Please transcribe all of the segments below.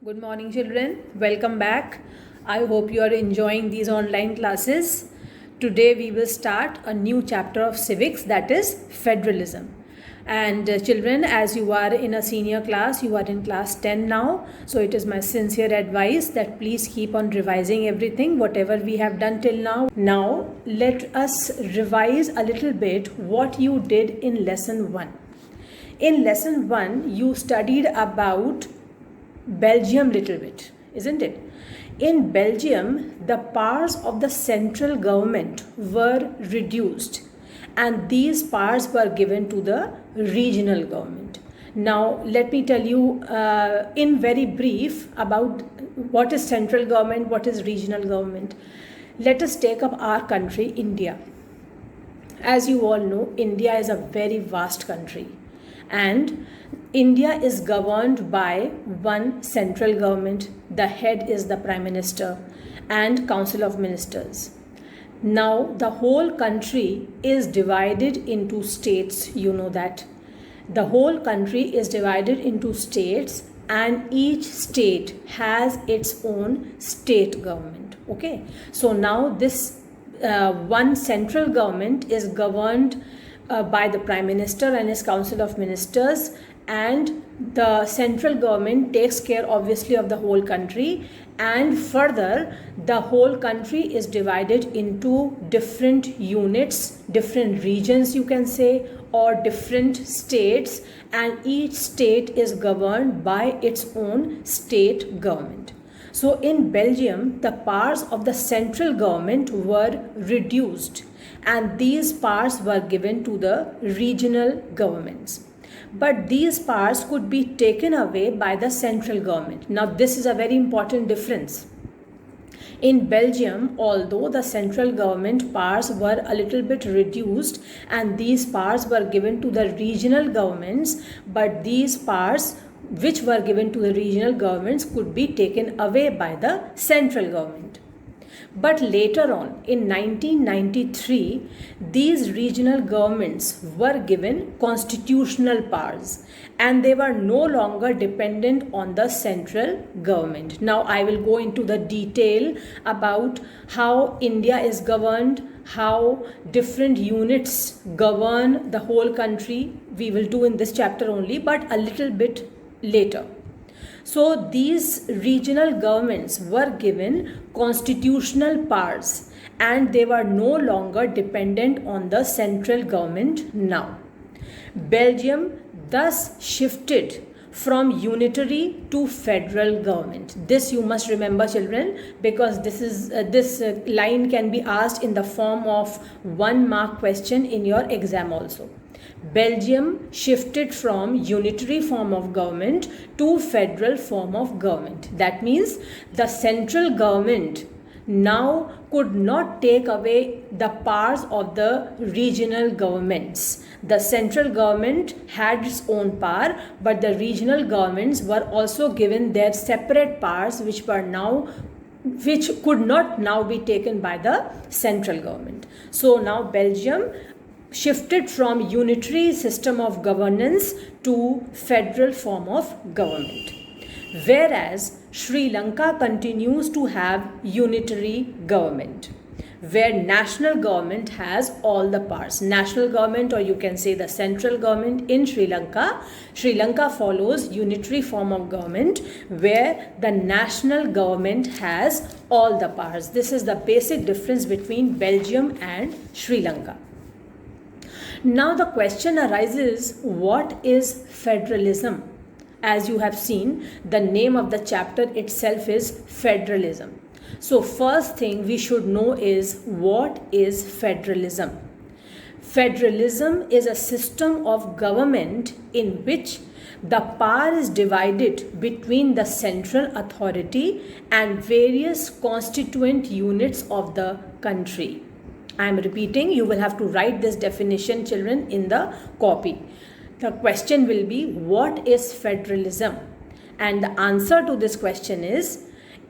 Good morning, children. Welcome back. I hope you are enjoying these online classes. Today, we will start a new chapter of civics, that is federalism. And children, as you are in a senior class, you are in class 10 now. So, it is my sincere advice that please keep on revising everything, whatever we have done till now. Now, let us revise a little bit what you did in lesson 1. In lesson 1, you studied about Belgium little bit, isn't it? In Belgium, the powers of the central government were reduced and these powers were given to the regional government. Now, let me tell you in very brief about what is central government, what is regional government. Let us take up our country, India. As you all know, India is a very vast country and India is governed by one central government. The head is the Prime Minister and Council of Ministers. Now, the whole country is divided into states, you know that. The whole country is divided into states and each state has its own state government. Okay, so now this one central government is governed by the Prime Minister and his Council of Ministers, and the central government takes care obviously of the whole country, and further the whole country is divided into different units, different regions you can say, or different states, and each state is governed by its own state government. So in Belgium, the powers of the central government were reduced and these powers were given to the regional governments. But these powers could be taken away by the central government. Now, this is a very important difference. In Belgium, although the central government powers were a little bit reduced and these powers were given to the regional governments, but these powers which were given to the regional governments could be taken away by the central government. But later on, in 1993, these regional governments were given constitutional powers and they were no longer dependent on the central government. Now, I will go into the detail about how India is governed, how different units govern the whole country. We will do in this chapter only, but a little bit later. So these regional governments were given constitutional powers and they were no longer dependent on the central government now. Belgium thus shifted from unitary to federal government. This you must remember, children, because this line can be asked in the form of 1 mark question in your exam also. Belgium shifted from unitary form of government to federal form of government. That means the central government now could not take away the powers of the regional governments. The central government had its own power, but the regional governments were also given their separate powers which could not now be taken by the central government. So now Belgium shifted from unitary system of governance to federal form of government, whereas Sri Lanka continues to have unitary government where national government has all the powers. National government, or you can say the central government in Sri Lanka follows unitary form of government where the national government has all the powers. This is the basic difference between Belgium and Sri Lanka. Now the question arises, what is federalism? As you have seen, the name of the chapter itself is federalism. So first thing we should know is, what is federalism? Federalism is a system of government in which the power is divided between the central authority and various constituent units of the country. I am repeating, you will have to write this definition, children, in the copy. The question will be, what is federalism? And the answer to this question is,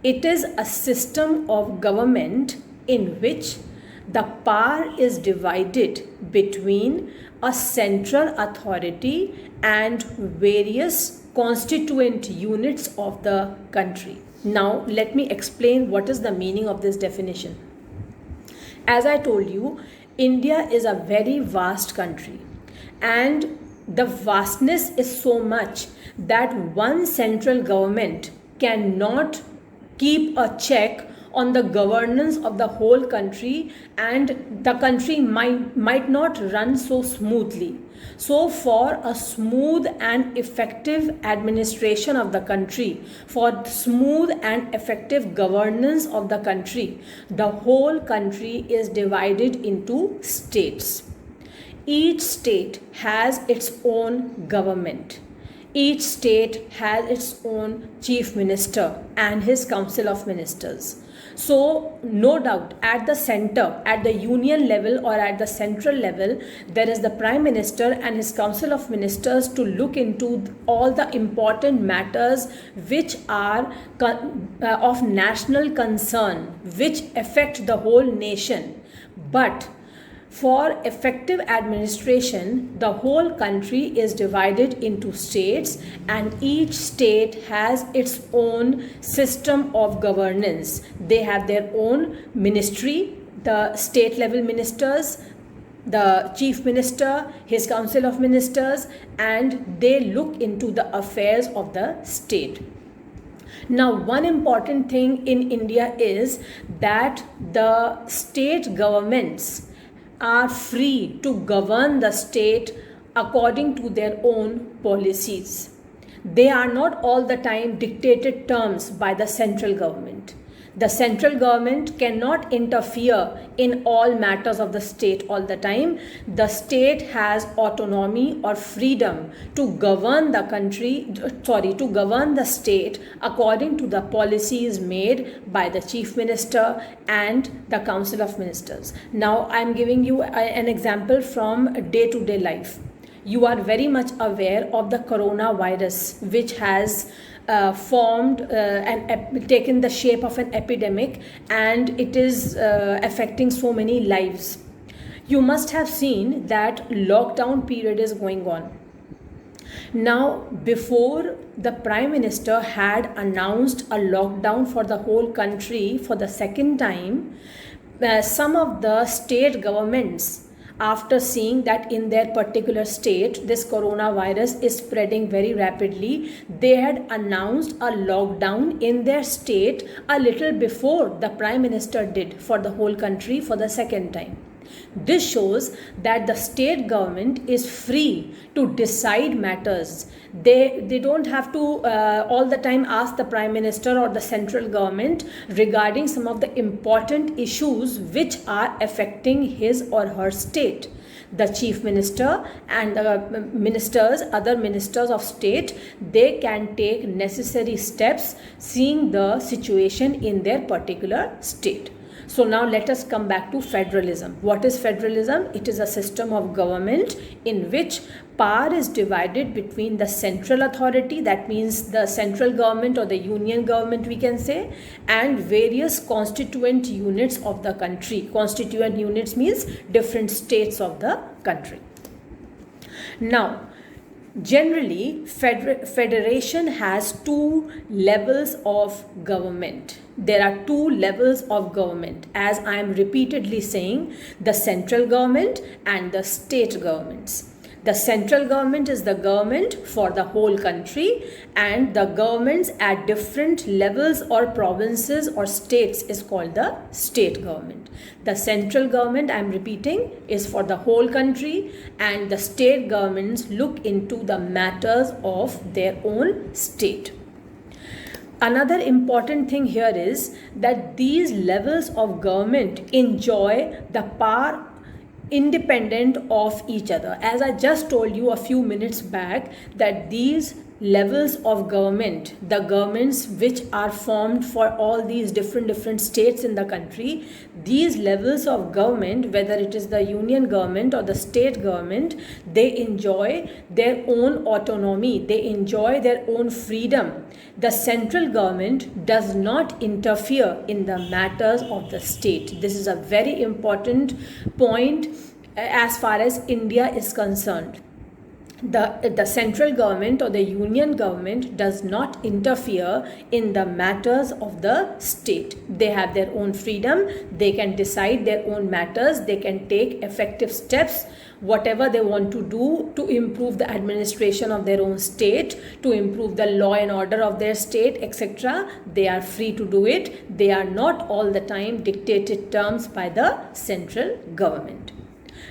it is a system of government in which the power is divided between a central authority and various constituent units of the country. Now, let me explain what is the meaning of this definition. As I told you, India is a very vast country, and the vastness is so much that one central government cannot keep a check on the governance of the whole country, and the country might not run so smoothly. So for a smooth and effective administration of the country, for smooth and effective governance of the country, the whole country is divided into states. Each state has its own government. Each state has its own chief minister and his council of ministers. So, no doubt, at the center, at the union level or at the central level, there is the prime minister and his council of ministers to look into all the important matters which are of national concern, which affect the whole nation. But for effective administration, the whole country is divided into states, and each state has its own system of governance. They have their own ministry, the state level ministers, the chief minister, his council of ministers, and they look into the affairs of the state. Now, one important thing in India is that the state governments are free to govern the state according to their own policies. They are not all the time dictated terms by the central government. The central government cannot interfere in all matters of the state all the time. The state has autonomy or freedom to govern the to govern the state according to the policies made by the chief minister and the council of ministers. Now, I am giving you an example from day-to-day life. You are very much aware of the coronavirus, which has formed and taken the shape of an epidemic, and it is affecting so many lives. You must have seen that lockdown period is going on. Now, before the Prime Minister had announced a lockdown for the whole country for the second time, some of the state governments, after seeing that in their particular state this coronavirus is spreading very rapidly, they had announced a lockdown in their state a little before the Prime Minister did for the whole country for the second time. This shows that the state government is free to decide matters. They don't have to all the time ask the Prime Minister or the central government regarding some of the important issues which are affecting his or her state. The chief minister and the ministers, other ministers of state, they can take necessary steps seeing the situation in their particular state. So now let us come back to federalism. What is federalism? It is a system of government in which power is divided between the central authority, that means the central government or the union government we can say, and various constituent units of the country. Constituent units means different states of the country. Now, generally, federation has two levels of government. There are two levels of government, as I am repeatedly saying, the central government and the state governments. The central government is the government for the whole country, and the governments at different levels or provinces or states is called the state government. The central government, I am repeating, is for the whole country, and the state governments look into the matters of their own state. Another important thing here is that these levels of government enjoy the power independent of each other. As I just told you a few minutes back, that these levels of government, the governments which are formed for all these different states in the country, these levels of government, whether it is the union government or the state government, they enjoy their own autonomy, they enjoy their own freedom. The central government does not interfere in the matters of the state. This is a very important point as far as India is concerned. the central government or the union government does not interfere in the matters of the state. They have their own freedom, they can decide their own matters, they can take effective steps, whatever they want to do to improve the administration of their own state, to improve the law and order of their state, etc. They are free to do it. They are not all the time dictated terms by the central government.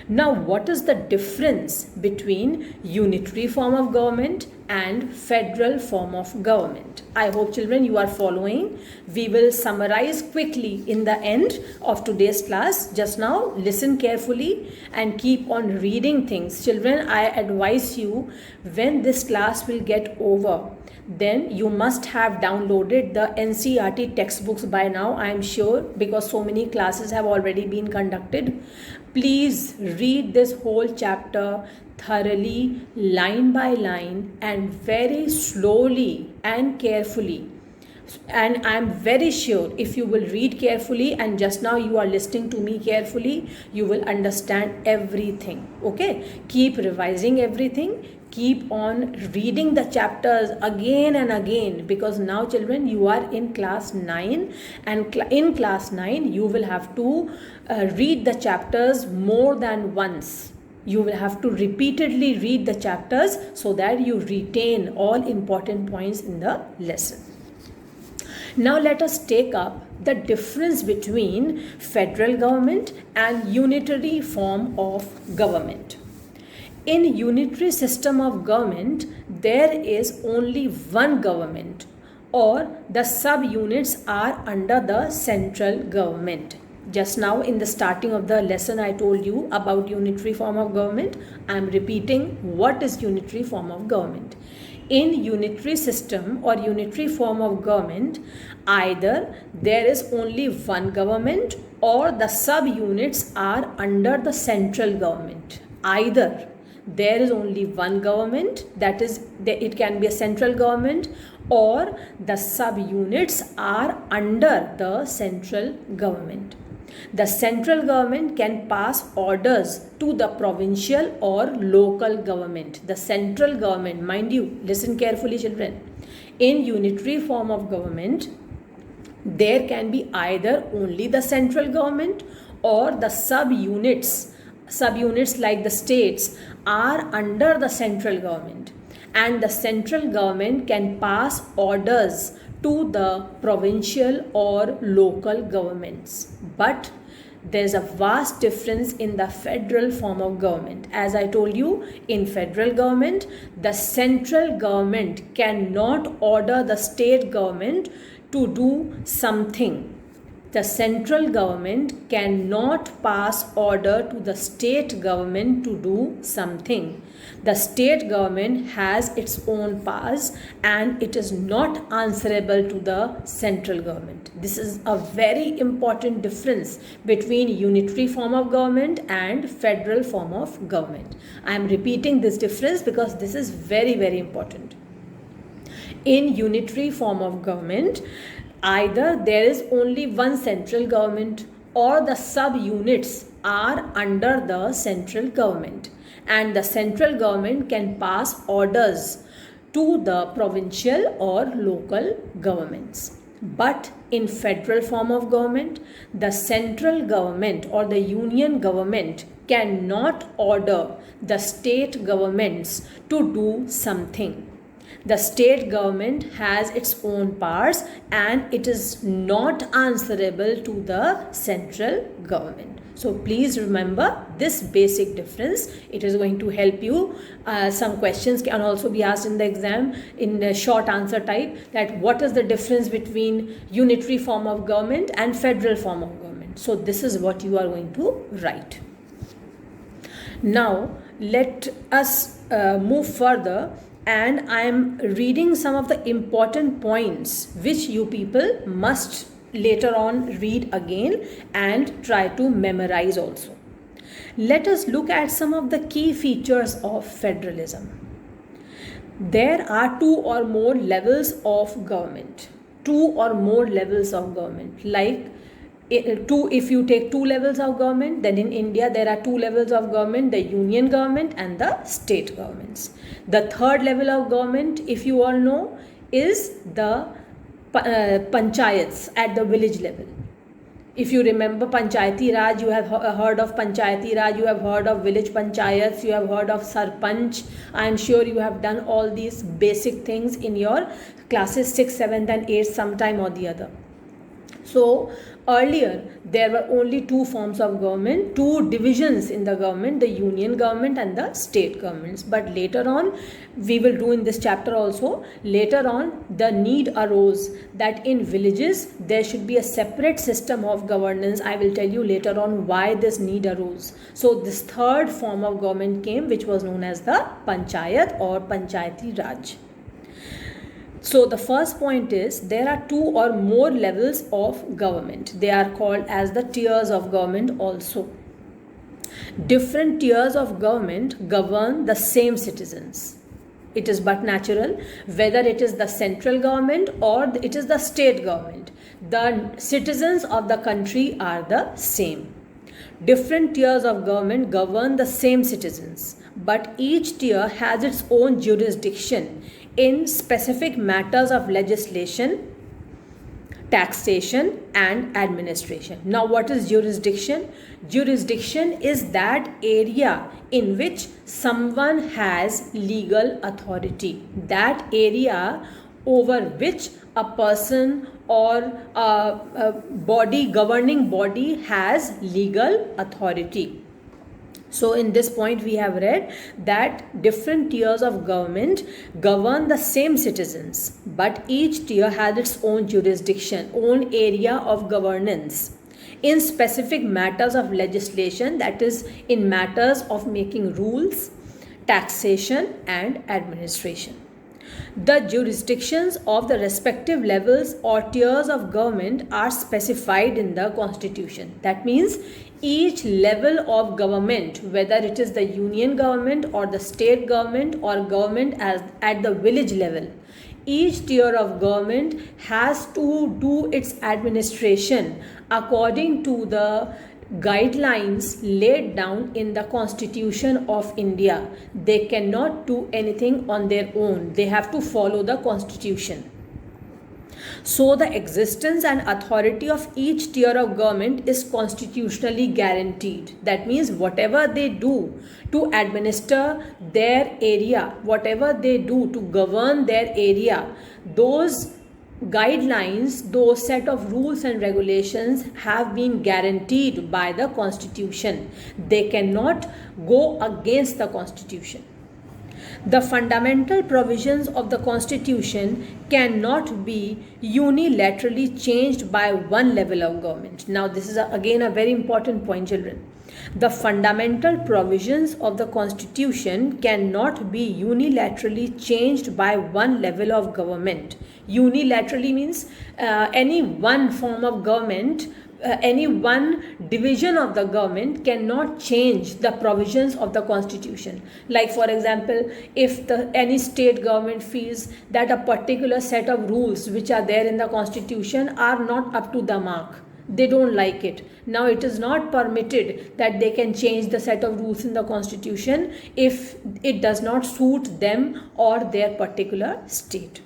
Now, what is the difference between unitary form of government and federal form of government? I hope children you are following. We will summarize quickly in the end of today's class. Just now listen carefully and keep on reading things. Children, I advise you, when this class will get over, then you must have downloaded the NCERT textbooks by now, I am sure, because so many classes have already been conducted. Please read this whole chapter thoroughly, line by line, and very slowly and carefully. And I'm very sure if you will read carefully, and just now you are listening to me carefully, you will understand everything. Okay, keep revising everything, keep on reading the chapters again and again, because now children you are in class 9, and in class 9 you will have to read the chapters more than once. You will have to repeatedly read the chapters so that you retain all important points in the lesson. Now let us take up the difference between federal government and unitary form of government. In unitary system of government, there is only one government, or the subunits are under the central government. Just now in the starting of the lesson I told you about unitary form of government. I am repeating what is unitary form of government. In unitary system or unitary form of government, either there is only one government or the subunits are under the central government. Either there is only one government, that is, it can be a central government, or the subunits are under the central government. The central government can pass orders to the provincial or local government. The central government, mind you, listen carefully children. In unitary form of government, there can be either only the central government or the subunits like the states are under the central government, and the central government can pass orders to the provincial or local governments. But there's a vast difference in the federal form of government. As I told you, in federal government, the central government cannot order the state government to do something. The central government cannot pass order to the state government to do something. The state government has its own powers and it is not answerable to the central government. This is a very important difference between unitary form of government and federal form of government. I am repeating this difference because this is very, very important. In unitary form of government, either there is only one central government or the subunits are under the central government, and the central government can pass orders to the provincial or local governments. But in federal form of government, the central government or the union government cannot order the state governments to do something. The state government has its own powers and it is not answerable to the central government. So please remember this basic difference. It is going to help you. Some questions can also be asked in the exam in a short answer type, that what is the difference between unitary form of government and federal form of government. So this is what you are going to write. Now let us move further. And I am reading some of the important points which you people must later on read again and try to memorize also. Let us look at some of the key features of federalism. There are two or more levels of government. Like Two, if you take two levels of government, then in India there are two levels of government, the union government and the state governments. The third level of government, if you all know, is the panchayats at the village level. If you remember Panchayati Raj, you have heard of Panchayati Raj, you have heard of village panchayats, you have heard of Sarpanch. I am sure you have done all these basic things in your classes 6th, 7th and 8th sometime or the other. So earlier there were only two forms of government, two divisions in the government, the union government and the state governments. But later on, we will do in this chapter also, later on the need arose that in villages there should be a separate system of governance. I will tell you later on why this need arose. So this third form of government came, which was known as the Panchayat or Panchayati Raj. So the first point is there are two or more levels of government. They are called as the tiers of government also. Different tiers of government govern the same citizens. It is but natural, whether it is the central government or it is the state government. The citizens of the country are the same. Different tiers of government govern the same citizens, but each tier has its own jurisdiction in specific matters of legislation, taxation and administration. Now what is jurisdiction? Jurisdiction is that area in which someone has legal authority, that area over which a person or a body, governing body has legal authority. So in this point we have read that different tiers of government govern the same citizens, but each tier has its own jurisdiction, own area of governance in specific matters of legislation, that is in matters of making rules, taxation and administration. The jurisdictions of the respective levels or tiers of government are specified in the Constitution. That means each level of government, whether it is the union government or the state government or government at the village level, each tier of government has to do its administration according to the guidelines laid down in the Constitution of India. They cannot do anything on their own. They have to follow the Constitution. So the existence and authority of each tier of government is constitutionally guaranteed. That means whatever they do to administer their area, whatever they do to govern their area, those guidelines, those set of rules and regulations have been guaranteed by the Constitution. They cannot go against the Constitution. The fundamental provisions of the Constitution cannot be unilaterally changed by one level of government. Now this is again a very important point, children. The fundamental provisions of the Constitution cannot be unilaterally changed by one level of government. Unilaterally means any one form of government, any one division of the government cannot change the provisions of the Constitution. Like for example, if any state government feels that a particular set of rules which are there in the Constitution are not up to the mark, they don't like it. Now it is not permitted that they can change the set of rules in the Constitution if it does not suit them or their particular state.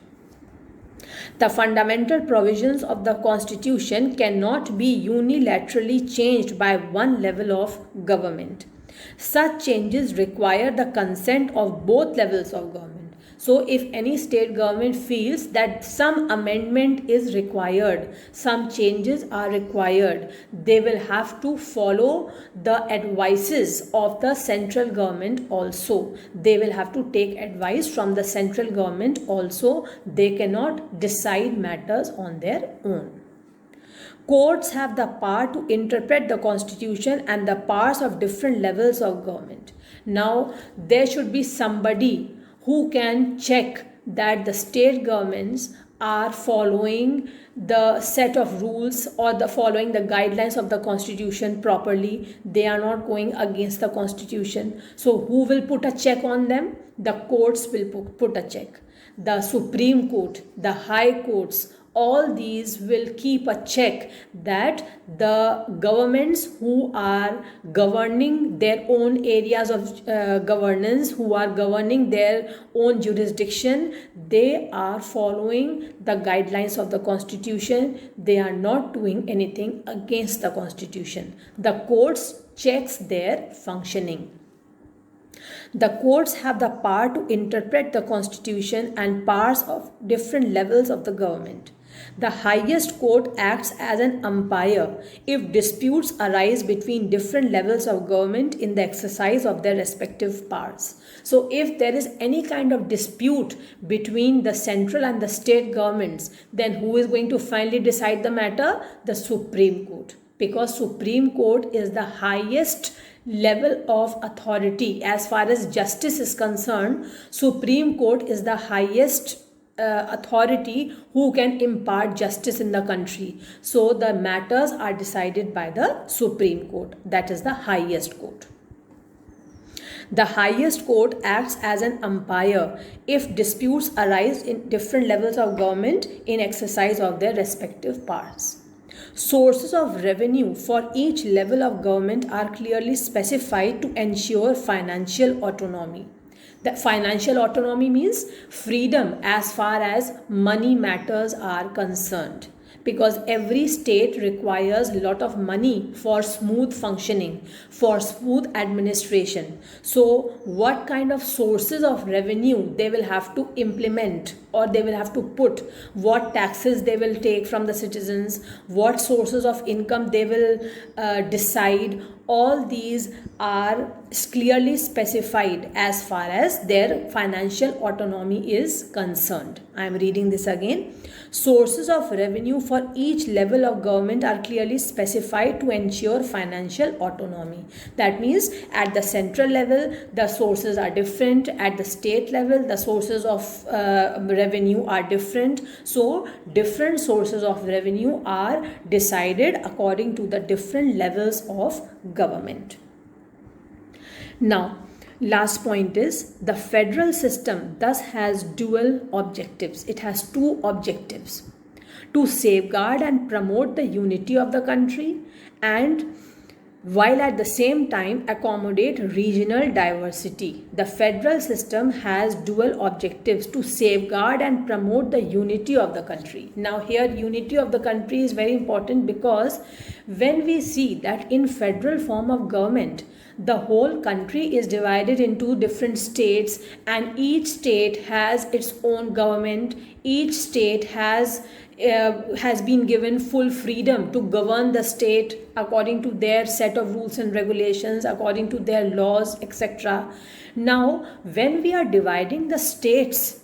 The fundamental provisions of the Constitution cannot be unilaterally changed by one level of government. Such changes require the consent of both levels of government. So if any state government feels that some amendment is required, some changes are required, they will have to follow the advices of the central government also. They will have to take advice from the central government also. They cannot decide matters on their own. Courts have the power to interpret the Constitution and the powers of different levels of government. Now there should be somebody who can check that the state governments are following the set of rules or following the guidelines of the Constitution properly. They are not going against the Constitution. So who will put a check on them? The courts will put a check. The Supreme Court, the High Courts, All these will keep a check that the governments who are governing their own areas of governance, who are governing their own jurisdiction, they are following the guidelines of the constitution. They are not doing anything against the constitution. The courts checks their functioning. The courts have the power to interpret the constitution and powers of different levels of the government. The highest court acts as an umpire if disputes arise between different levels of government in the exercise of their respective powers. So, if there is any kind of dispute between the central and the state governments, then who is going to finally decide the matter? The Supreme Court. Because Supreme Court is the highest level of authority as far as justice is concerned. Supreme Court is the highest authority who can impart justice in the country. So the matters are decided by the Supreme Court, that is the highest court. The highest court acts as an umpire if disputes arise in different levels of government in exercise of their respective powers. Sources of revenue for each level of government are clearly specified to ensure financial autonomy. The financial autonomy means freedom as far as money matters are concerned, because every state requires a lot of money for smooth functioning, for smooth administration. So what kind of sources of revenue they will have to implement, or they will have to put, what taxes they will take from the citizens, what sources of income they will decide, all these are clearly specified as far as their financial autonomy is concerned. I am reading this again. Sources of revenue for each level of government are clearly specified to ensure financial autonomy. That means at the central level, the sources are different. At the state level, the sources of revenue are different. So, different sources of revenue are decided according to the different levels of government. Now, last point is the federal system thus has dual objectives. It has two objectives: to safeguard and promote the unity of the country, and while at the same time accommodate regional diversity. The federal system has dual objectives: to safeguard and promote the unity of the country. Now here unity of the country is very important, because when we see that in federal form of government, the whole country is divided into different states, and each state has its own government. Each state has been given full freedom to govern the state according to their set of rules and regulations, according to their laws, etc. Now, when we are dividing the states,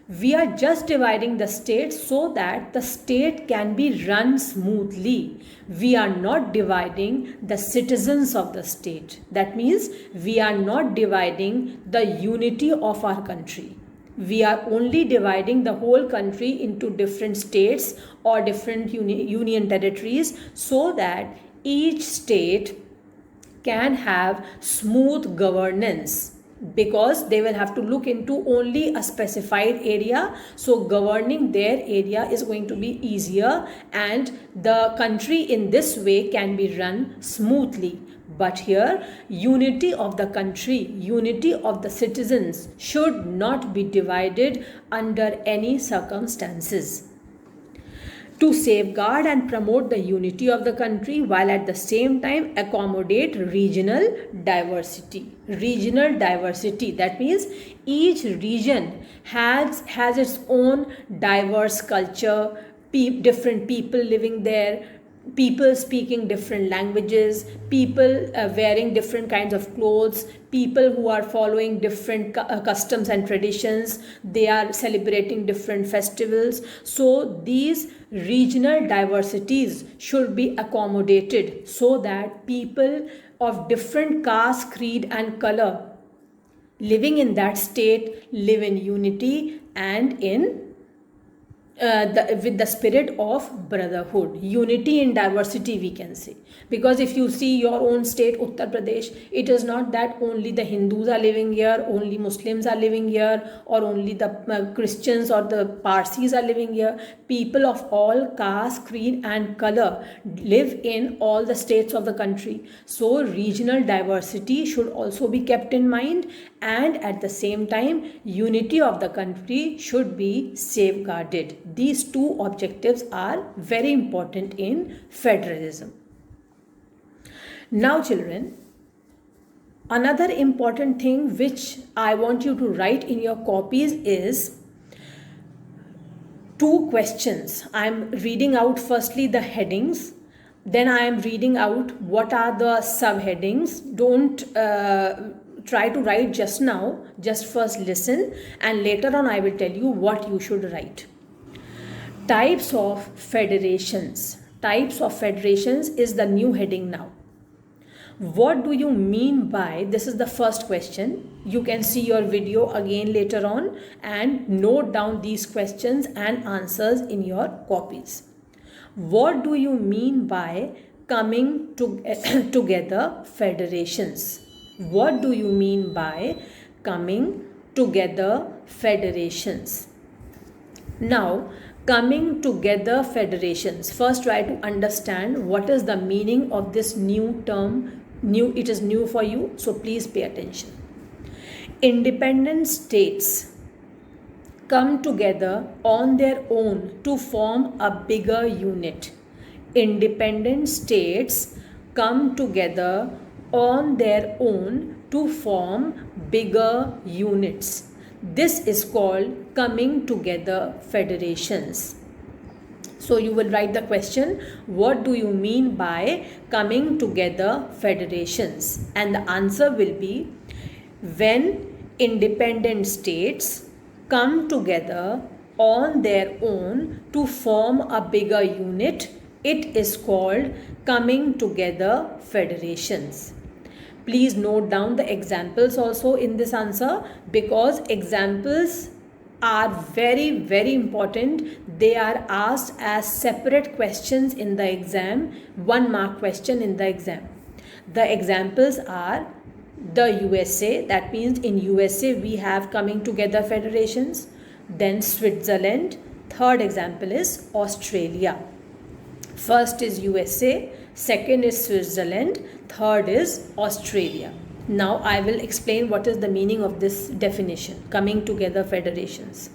we are just dividing the states so that the state can be run smoothly. We are not dividing the citizens of the state. That means we are not dividing the unity of our country. We are only dividing the whole country into different states or different union territories, so that each state can have smooth governance, because they will have to look into only a specified area. So governing their area is going to be easier, and the country in this way can be run smoothly. But here, unity of the country, unity of the citizens should not be divided under any circumstances. To safeguard and promote the unity of the country, while at the same time accommodate regional diversity. Regional diversity, that means each region has its own diverse culture, different people living there, people speaking different languages, people wearing different kinds of clothes, people who are following different customs and traditions, they are celebrating different festivals. So these regional diversities should be accommodated so that people of different caste, creed and color living in that state live in unity and in with the spirit of brotherhood, unity in diversity, we can say. Because if you see your own state, Uttar Pradesh, it is not that only the Hindus are living here, only Muslims are living here, or only the Christians or the Parsis are living here. People of all caste, creed and color live in all the states of the country. So regional diversity should also be kept in mind, and at the same time unity of the country should be safeguarded. These two objectives are very important in federalism. Now children, another important thing which I want you to write in your copies is two questions. I am reading out firstly the headings, then I am reading out what are the subheadings. Don't try to write just now, just first listen, and later on I will tell you what you should write. Types of federations. Types of federations is the new heading now. What do you mean by, this is the first question. You can see your video again later on and note down these questions and answers in your copies. What do you mean by coming together federations? What do you mean by coming together federations? Now, coming together federations. First try to understand what is the meaning of this new term. It is new for you, so please pay attention. Independent states come together on their own to form a bigger unit. Independent states come together on their own to form bigger units. This is called coming together federations. So you will write the question, what do you mean by coming together federations? And the answer will be, when independent states come together on their own to form a bigger unit, it is called coming together federations. Please note down the examples also in this answer, because examples are very, very important. They are asked as separate questions in the exam, 1 mark question in the exam. The examples are the USA, that means in USA we have coming together federations, then Switzerland, third example is Australia. First is USA, second is Switzerland, third is Australia. Now I will explain what is the meaning of this definition, coming together federations.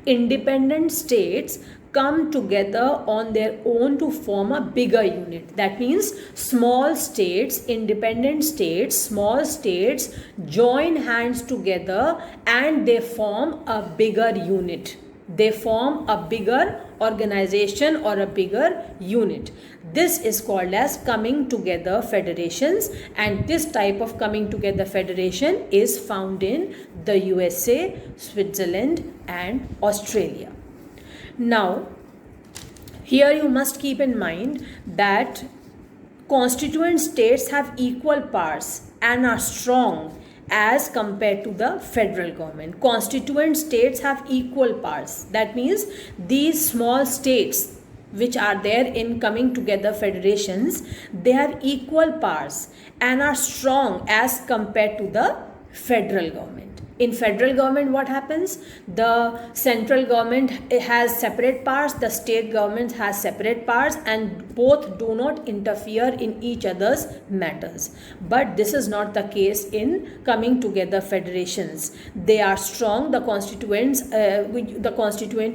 Independent states come together on their own to form a bigger unit. That means small states, independent states, small states join hands together and they form a bigger unit. They form a bigger organization or a bigger unit. This is called as coming together federations, and this type of coming together federation is found in the USA, Switzerland and Australia. Now, here you must keep in mind that constituent states have equal powers and are strong as compared to the federal government. Constituent states have equal powers. That means these small states which are there in coming together federations, they have equal powers and are strong as compared to the federal government. In federal government, what happens? The central government has separate powers, the state government has separate powers, and both do not interfere in each other's matters. But this is not the case in coming together federations. They are strong, the constituent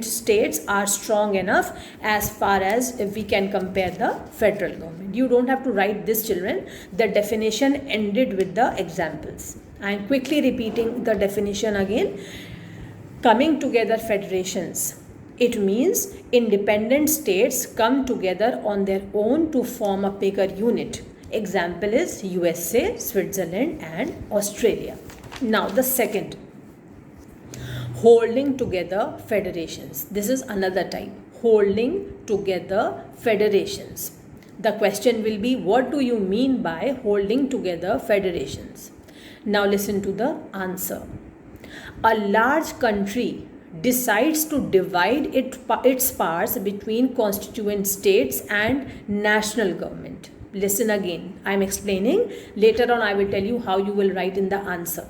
states are strong enough as far as we can compare the federal government. You don't have to write this, children. The definition ended with the examples. I am quickly repeating the definition again. Coming together federations. It means independent states come together on their own to form a bigger unit. Example is USA, Switzerland and Australia. Now the second, holding together federations. This is another type, holding together federations. The question will be, what do you mean by holding together federations? Now listen to the answer. A large country decides to divide its powers between constituent states and national government. Listen again, I am explaining. Later on I will tell you how you will write in the answer.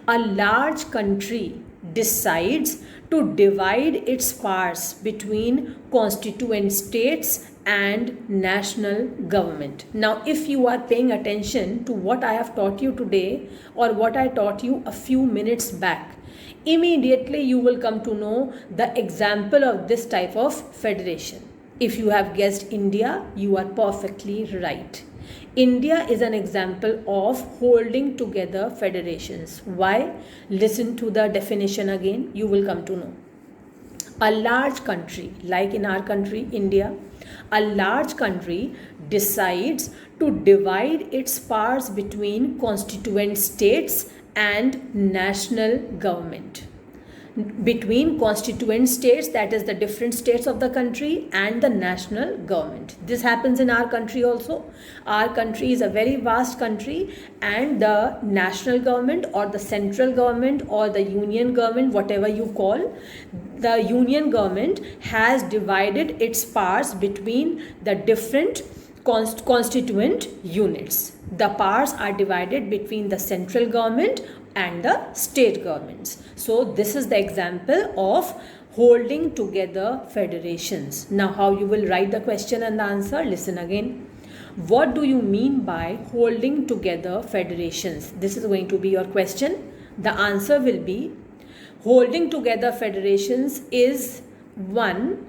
A large country decides to divide its powers between constituent states and national government. Now, if you are paying attention to what I have taught you today or what I taught you a few minutes back, immediately you will come to know the example of this type of federation. If you have guessed India, you are perfectly right. India is an example of holding together federations. Why? Listen to the definition again, you will come to know. A large country, like in our country, India, a large country decides to divide its powers between constituent states and national government. Between constituent states, that is the different states of the country, and the national government. This happens in our country also. Our country is a very vast country, and the national government or the central government or the union government, whatever you call, the union government has divided its powers between the different constituent units. The powers are divided between the central government and the state governments. So this is the example of holding together federations. Now how you will write the question and the answer? Listen again. What do you mean by holding together federations? This is going to be your question. The answer will be, holding together federations is one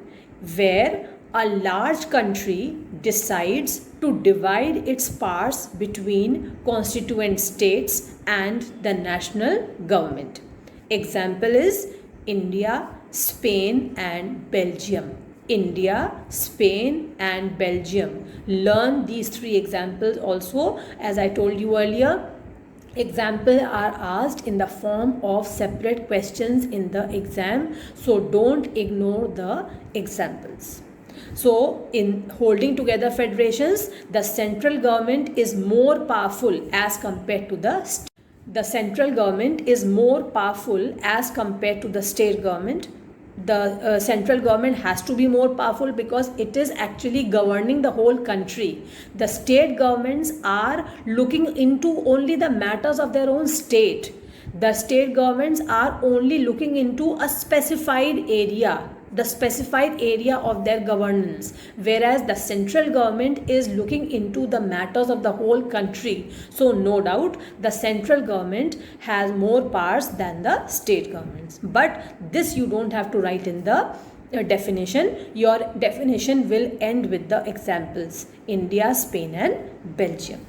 where a large country decides to divide its powers between constituent states and the national government. Example is India, Spain and Belgium. India, Spain and Belgium. Learn these three examples also. As I told you earlier, examples are asked in the form of separate questions in the exam. So don't ignore the examples. So in holding together federations, the central government is more powerful as compared to the central government is more powerful as compared to the state government. The central government has to be more powerful because it is actually governing the whole country. The state governments are looking into only the matters of their own state. The state governments are only looking into a specified area, the specified area of their governance, whereas the central government is looking into the matters of the whole country. So no doubt the central government has more powers than the state governments. But this you don't have to write in the definition. Your definition will end with the examples India, Spain and Belgium.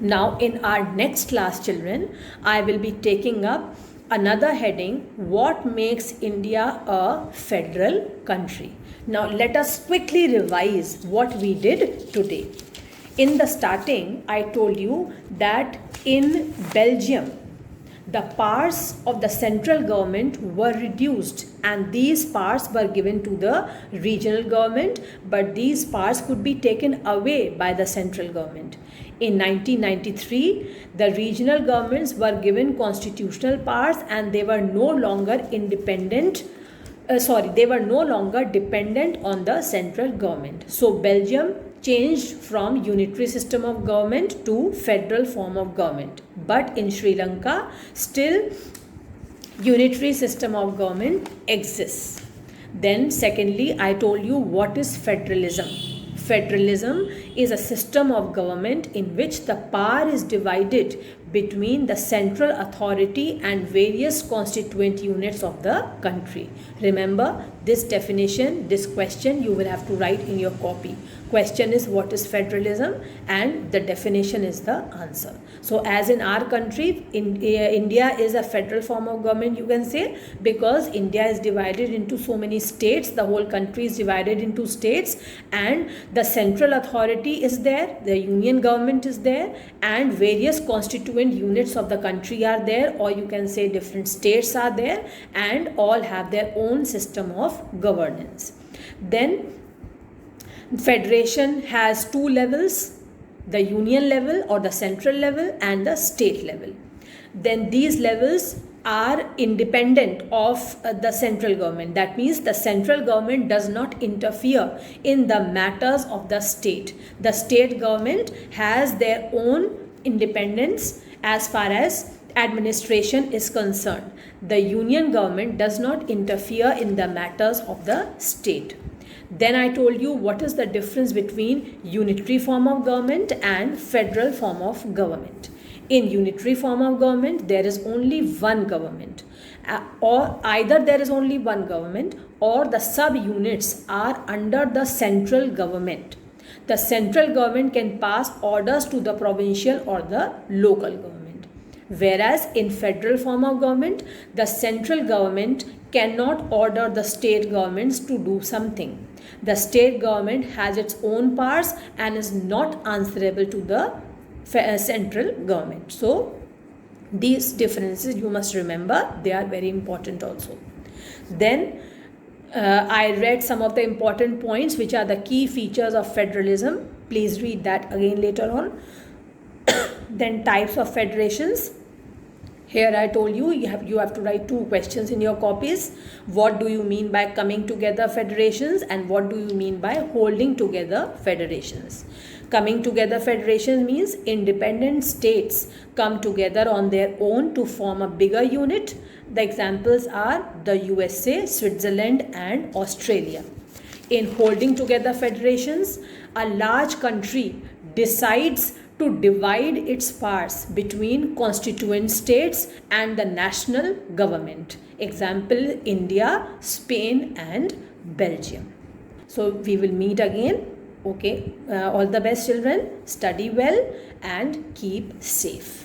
Now in our next class, children, I will be taking up another heading, what makes India a federal country. Now let us quickly revise what we did today. In the starting, I told you that in Belgium, the powers of the central government were reduced and these powers were given to the regional government, but these powers could be taken away by the central government. In 1993, the regional governments were given constitutional powers and they were no longer dependent on the central government. So Belgium changed from unitary system of government to federal form of government. But in Sri Lanka, still unitary system of government exists. Then secondly, I told you what is federalism. Federalism is a system of government in which the power is divided between the central authority and various constituent units of the country. Remember this definition, this question you will have to write in your copy. Question is what is federalism and the definition is the answer. So as in our country, India is a federal form of government, you can say, because India is divided into so many states, the whole country is divided into states and the central authority is there, the union government is there and various constituent units of the country are there, or you can say different states are there and all have their own system of governance. Then federation has two levels, the union level or the central level and the state level. Then these levels are independent of the central government. That means the central government does not interfere in the matters of the state. The state government has their own independence as far as administration is concerned. The union government does not interfere in the matters of the state. Then I told you what is the difference between unitary form of government and federal form of government. In unitary form of government, there is only one government, or either there is only one government or the sub-units are under the central government. The central government can pass orders to the provincial or the local government. Whereas in federal form of government, the central government cannot order the state governments to do something. The state government has its own powers and is not answerable to the central government. So these differences you must remember, they are very important also. Then I read some of the important points which are the key features of federalism. Please read that again later on. Then types of federations. Here I told you, you have to write 2 questions in your copies. What do you mean by coming together federations, and what do you mean by holding together federations? Coming together federations means independent states come together on their own to form a bigger unit. The examples are the USA, Switzerland and Australia. In holding together federations, a large country decides to divide its powers between constituent states and the national government. Example, India, Spain and Belgium. So we will meet again. Okay, all the best children. Study well and keep safe.